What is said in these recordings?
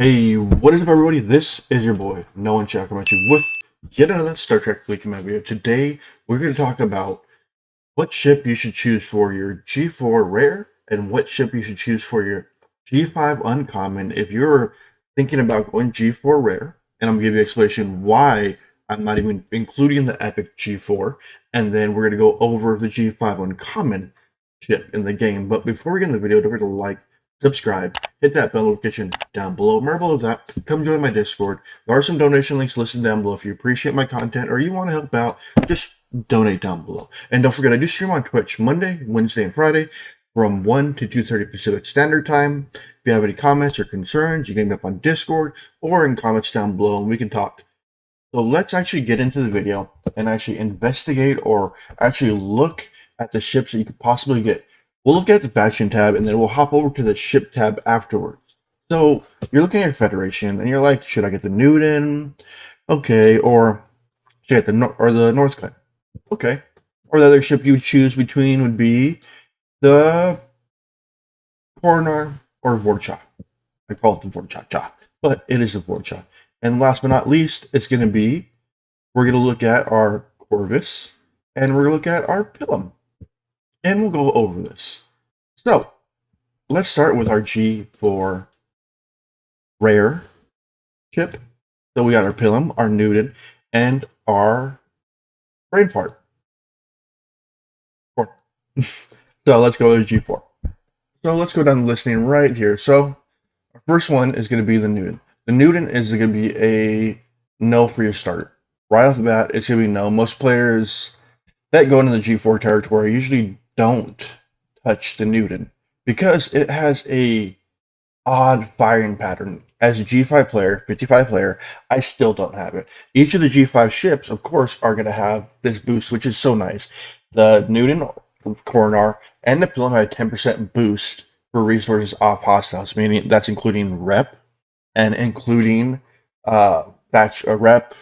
Hey, what is up everybody? This is your boy, Nowonshall, coming at you with yet another Star Trek Weekend video. Today, we're going to talk about what ship you should choose for your G4 Rare and what ship you should choose for your G5 Uncommon if you're thinking about going G4 Rare. And I'm going to give you an explanation why I'm not even including the Epic G4. And then we're going to go over the G5 Uncommon ship in the game. But before we get into the video, don't forget to like, subscribe, hit that bell notification down below. Remember below that, come join my Discord. There are some donation links listed down below. If you appreciate my content or you want to help out, just donate down below. And don't forget, I do stream on Twitch Monday, Wednesday, and Friday from 1 to 2:30 Pacific Standard Time. If you have any comments or concerns, you can hit me up on Discord or in comments down below and we can talk. So let's actually get into the video and actually investigate or actually look at the ships that you could possibly get. We'll look at the faction tab and then we'll hop over to the ship tab afterwards. So you're looking at Federation and you're like, should I get the Newton? Okay, or should I get the Northcutt? Okay. Or the other ship you would choose between would be the Coronar or Vorcha. I call it the Vorcha, but it is a Vorcha. And last but not least, it's going to be, we're going to look at our Corvus and we're going to look at our Pilum. And we'll go over this. So, let's start with our G4 Rare chip. So we got our Pilum, our Newton, and our Brain Fart. So let's go to G4. So let's go down the listing right here. So our first one is going to be the Newton. The Newton is going to be a no for your start. Right off the bat, it's going to be no. Most players that go into the G4 territory usually don't touch the Newton because it has a odd firing pattern. As a G5 player, 55 player, I still don't have it. Each of the G5 ships, of course, are going to have this boost, which is so nice. The Newton, Coronar, and the Pilum had a 10% boost for resources off hostiles, meaning that's including rep and including rep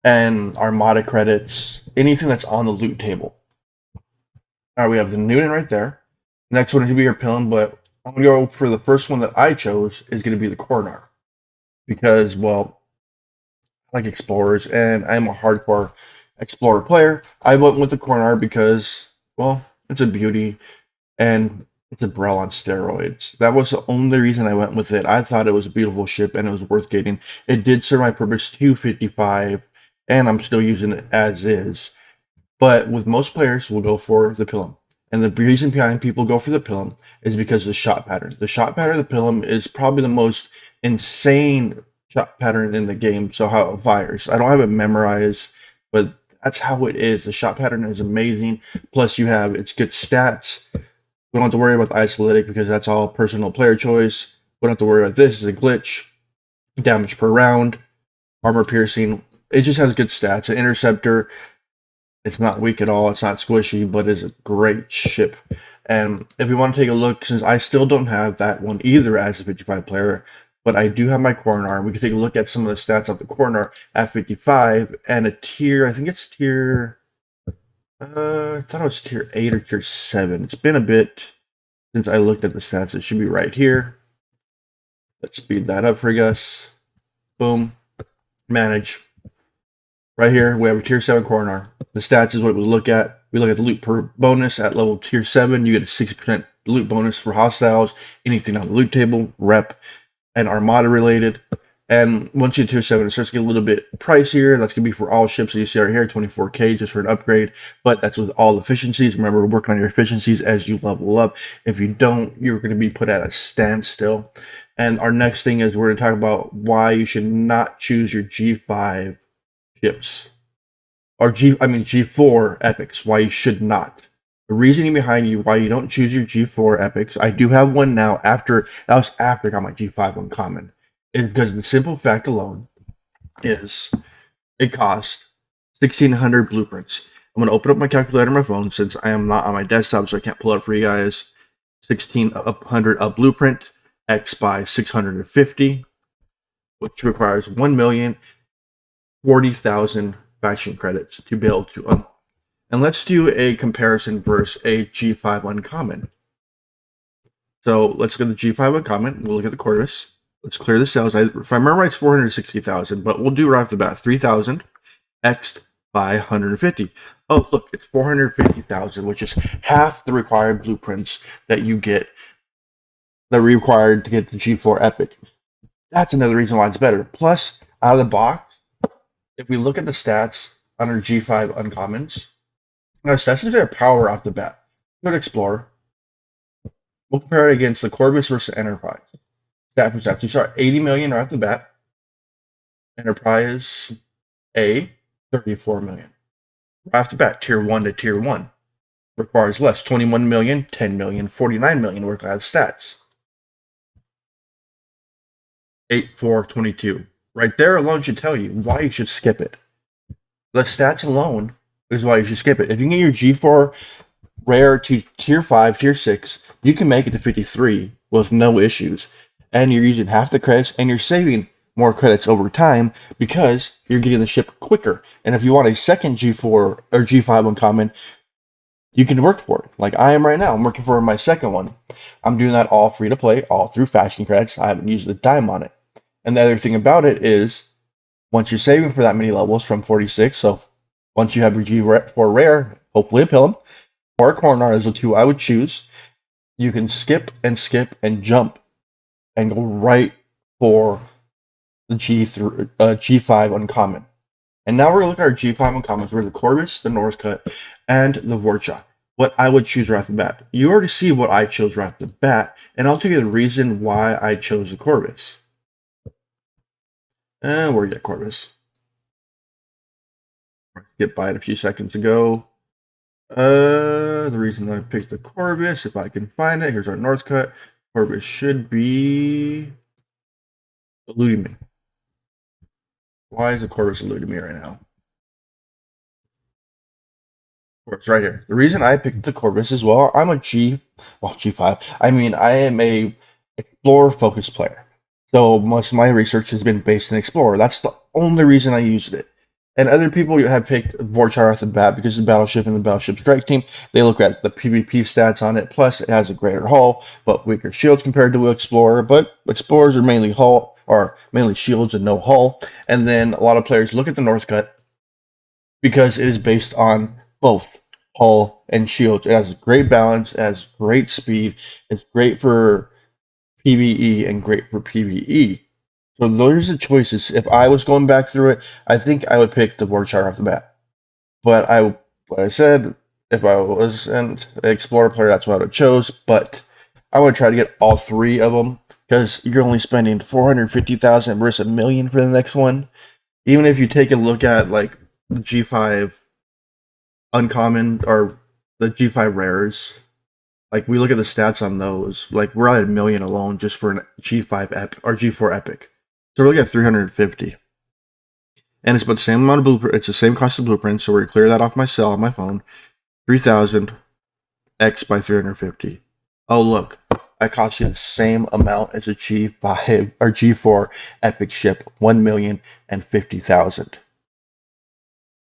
and Armada credits, anything that's on the loot table. All right, we have the Newton right there. Next one is going to be your Pilum, but I'm going to go for the first one that I chose is going to be the Coronar. Because, well, I like explorers, and I'm a hardcore explorer player. I went with the Coronar because, well, it's a beauty, and it's a Brel on steroids. That was the only reason I went with it. I thought it was a beautiful ship, and it was worth getting. It did serve my purpose to 55, and I'm still using it as is. But with most players, we'll go for the Pilum. And the reason behind people go for the Pilum is because of the shot pattern. The shot pattern of the Pilum is probably the most insane shot pattern in the game, so how it fires. I don't have it memorized, but that's how it is. The shot pattern is amazing. Plus, you have its good stats. We don't have to worry about the isolytic because that's all personal player choice. We don't have to worry about this. It's a glitch. Damage per round. Armor piercing. It just has good stats. An interceptor. It's not weak at all. It's not squishy, but it's a great ship. And if you want to take a look, since I still don't have that one either as a 55 player, but I do have my Coronar, we can take a look at some of the stats of the Coronar at 55 and a tier, I think it's tier, I thought it was tier 8 or tier 7. It's been a bit since I looked at the stats. It should be right here. Let's speed that up for you guys. Boom. Manage. Right here, we have a tier 7 Coronar. The stats is what we look at. We look at the loot per bonus at level tier 7. You get a 60% loot bonus for hostiles, anything on the loot table, rep, and Armada related. And once you get tier 7, it starts to get a little bit pricier. That's going to be for all ships. So you see right here, 24k just for an upgrade. But that's with all efficiencies. Remember, work on your efficiencies as you level up. If you don't, you're going to be put at a standstill. And our next thing is we're going to talk about why you should not choose your G5 ships. Or G4 epics, why you should not. The reasoning behind why you don't choose your G4 epics, I do have one now that was after I got my G5 uncommon, is because the simple fact alone is it costs 1,600 blueprints. I'm going to open up my calculator on my phone since I am not on my desktop, so I can't pull it up for you guys. 1,600 a blueprint, X by 650, which requires 1,040,000 faction credits to be able to unlock. And let's do a comparison versus a G5 uncommon. So let's go to G5 uncommon. We'll look at the Corvus. let's clear the sales. If I remember right, it's 460,000, but we'll do right off the bat. 3,000 x by 150. Oh, look, it's 450,000, which is half the required blueprints that you get, that are required to get the G4 Epic. That's another reason why it's better. Plus, out of the box, if we look at the stats on our G5 uncommons, our stats is their power off the bat. Go to Explorer. We'll compare it against the Corvus versus Enterprise. Stat for stats. You start 80 million right off the bat. Enterprise A, 34 million. Right off the bat, tier 1 to tier 1. Requires less. 21 million, 10 million, 49 million work out stats. 8, 4, 22. Right there alone should tell you why you should skip it. The stats alone is why you should skip it. If you can get your G4 rare to tier 5, tier 6, you can make it to 53 with no issues. And you're using half the credits, and you're saving more credits over time because you're getting the ship quicker. And if you want a second G4 or G5 uncommon, you can work for it. Like I am right now. I'm working for my second one. I'm doing that all free to play, all through faction credits. I haven't used a dime on it. And the other thing about it is, once you're saving for that many levels from 46, so once you have your G4 rare, hopefully a Pilum, or a Coronar is the two I would choose, you can skip and jump and go right for the G5 uncommon. And now we're going to look at our G5 uncommons. We're the Corvus, the Northcut, and the Vorcha. What I would choose right off the bat. You already see what I chose right off the bat, and I'll tell you the reason why I chose the Corvus. And where'd you get Corvus? Get by it a few seconds ago. The reason I picked the Corvus, if I can find it, here's our Northcut. Corvus should be eluding me. Why is the Corvus eluding me right now? Corvus right here. The reason I picked the Corvus as well, I'm a G5. I mean, I am a Explorer focused player. So most of my research has been based in Explorer. That's the only reason I used it. And other people have picked Vorchar off the bat because the Battleship and the Battleship Strike Team, they look at the PvP stats on it. Plus, it has a greater hull, but weaker shields compared to Explorer. But Explorers are mainly hull, or mainly shields and no hull. And then a lot of players look at the Northcut because it is based on both hull and shields. It has a great balance, it has great speed, it's great for PvE and great for PvE. So those are the choices. If I was going back through it, I think I would pick the Vorchar off the bat. But like I said, if I was an Explorer player, that's what I would have chose. But I want to try to get all three of them because you're only spending 450,000 versus $1 million for the next one. Even if you take a look at like the G5 uncommon or the G5 rares, like we look at the stats on those, like we're at $1 million alone just for an G5 epic or G4 epic. So we're looking at 350. And it's about the same amount of blueprint. It's the same cost of blueprint. So we're going to clear that off my cell on my phone. 3,000 X by 350. Oh, look. I cost you the same amount as a G5 or G4 epic ship. 1,050,000.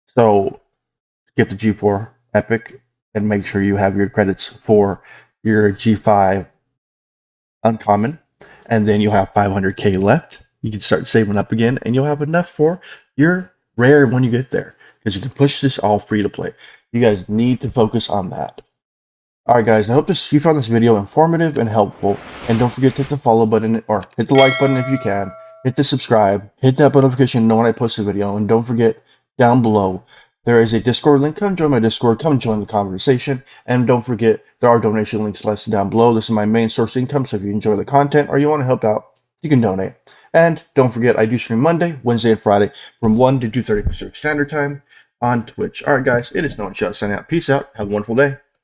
So skip the G4 epic and make sure you have your credits for your G5 uncommon. And then you'll have 500k left. You can start saving up again, and you'll have enough for your rare when you get there. Because you can push this all free to play. You guys need to focus on that. Alright guys, I hope you found this video informative and helpful. And don't forget to hit the follow button, or hit the like button if you can. Hit the subscribe. Hit that notification to know when I post a video. And don't forget, down below, there is a Discord link. Come join my Discord. Come join the conversation. And don't forget, there are donation links listed down below. This is my main source of income, so if you enjoy the content or you want to help out, you can donate. And don't forget, I do stream Monday, Wednesday, and Friday from 1 to 2:30 Pacific Standard Time on Twitch. Alright guys, it is Nowonshall signing out. Peace out. Have a wonderful day.